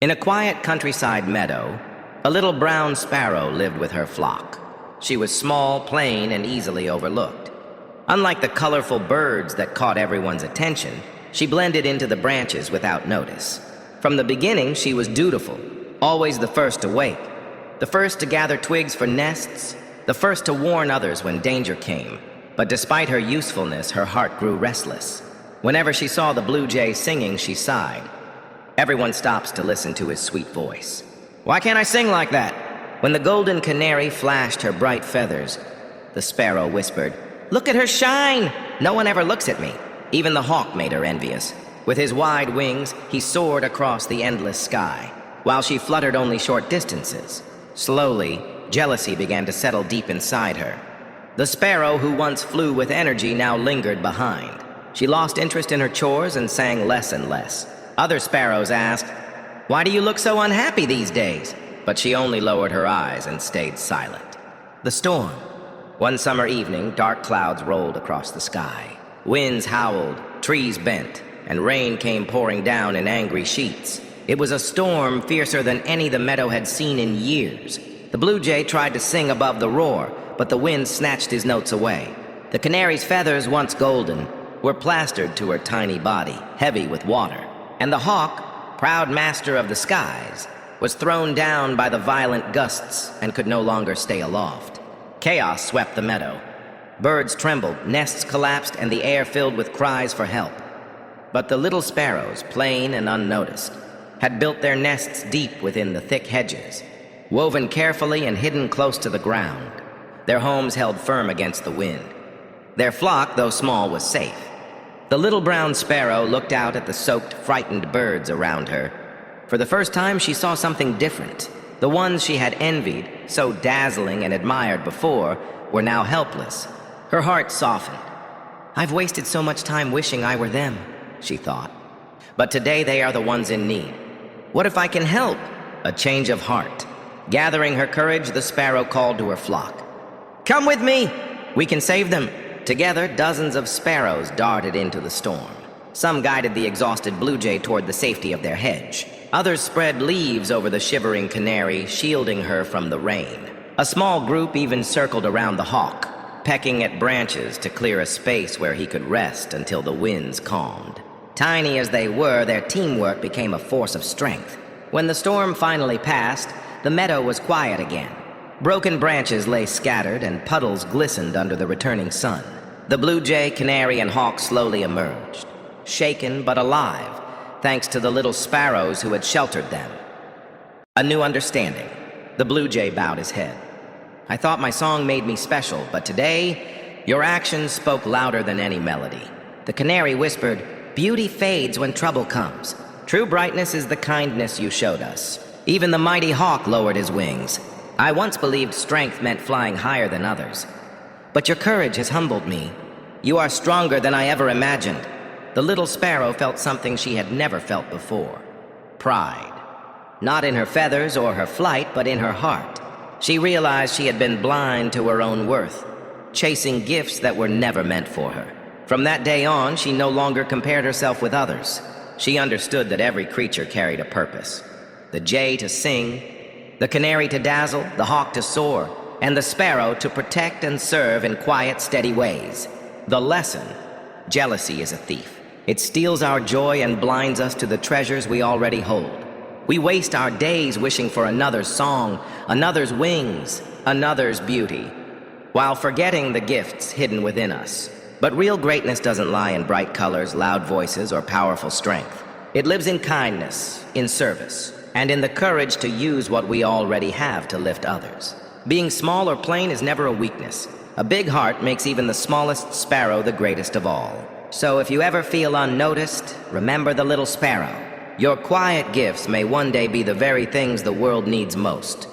In a quiet countryside meadow, a little brown sparrow lived with her flock. She was small, plain, and easily overlooked. Unlike the colorful birds that caught everyone's attention, she blended into the branches without notice. From the beginning, she was dutiful, always the first to wake, the first to gather twigs for nests, the first to warn others when danger came. But despite her usefulness, her heart grew restless. Whenever she saw the blue jay singing, she sighed. Everyone stops to listen to his sweet voice. "Why can't I sing like that?" When the golden canary flashed her bright feathers, the sparrow whispered, "Look at her shine! No one ever looks at me." Even the hawk made her envious. With his wide wings, he soared across the endless sky, while she fluttered only short distances. Slowly, jealousy began to settle deep inside her. The sparrow who once flew with energy now lingered behind. She lost interest in her chores and sang less and less. Other sparrows asked, "Why do you look so unhappy these days?" But she only lowered her eyes and stayed silent. The storm. One summer evening, dark clouds rolled across the sky. Winds howled, trees bent, and rain came pouring down in angry sheets. It was a storm fiercer than any the meadow had seen in years. The blue jay tried to sing above the roar, but the wind snatched his notes away. The canary's feathers, once golden, were plastered to her tiny body, heavy with water. And the hawk, proud master of the skies, was thrown down by the violent gusts and could no longer stay aloft. Chaos swept the meadow. Birds trembled, nests collapsed, and the air filled with cries for help. But the little sparrows, plain and unnoticed, had built their nests deep within the thick hedges, woven carefully and hidden close to the ground. Their homes held firm against the wind. Their flock, though small, was safe. The little brown sparrow looked out at the soaked, frightened birds around her. For the first time, she saw something different. The ones she had envied, so dazzling and admired before, were now helpless. Her heart softened. "I've wasted so much time wishing I were them," she thought. "But today they are the ones in need. What if I can help?" A change of heart. Gathering her courage, the sparrow called to her flock. "Come with me! We can save them!" Together, dozens of sparrows darted into the storm. Some guided the exhausted blue jay toward the safety of their hedge. Others spread leaves over the shivering canary, shielding her from the rain. A small group even circled around the hawk, pecking at branches to clear a space where he could rest until the winds calmed. Tiny as they were, their teamwork became a force of strength. When the storm finally passed, the meadow was quiet again. Broken branches lay scattered and puddles glistened under the returning sun. The blue jay, canary, and hawk slowly emerged, shaken but alive, thanks to the little sparrows who had sheltered them. A new understanding. The blue jay bowed his head. "I thought my song made me special, but today, your actions spoke louder than any melody." The canary whispered, "Beauty fades when trouble comes. True brightness is the kindness you showed us." Even the mighty hawk lowered his wings. "I once believed strength meant flying higher than others. But your courage has humbled me. You are stronger than I ever imagined." The little sparrow felt something she had never felt before. Pride. Not in her feathers or her flight, but in her heart. She realized she had been blind to her own worth, chasing gifts that were never meant for her. From that day on, she no longer compared herself with others. She understood that every creature carried a purpose. The jay to sing, the canary to dazzle, the hawk to soar, and the sparrow to protect and serve in quiet, steady ways. The lesson: jealousy is a thief. It steals our joy and blinds us to the treasures we already hold. We waste our days wishing for another's song, another's wings, another's beauty, while forgetting the gifts hidden within us. But real greatness doesn't lie in bright colors, loud voices, or powerful strength. It lives in kindness, in service, and in the courage to use what we already have to lift others. Being small or plain is never a weakness. A big heart makes even the smallest sparrow the greatest of all. So if you ever feel unnoticed, remember the little sparrow. Your quiet gifts may one day be the very things the world needs most.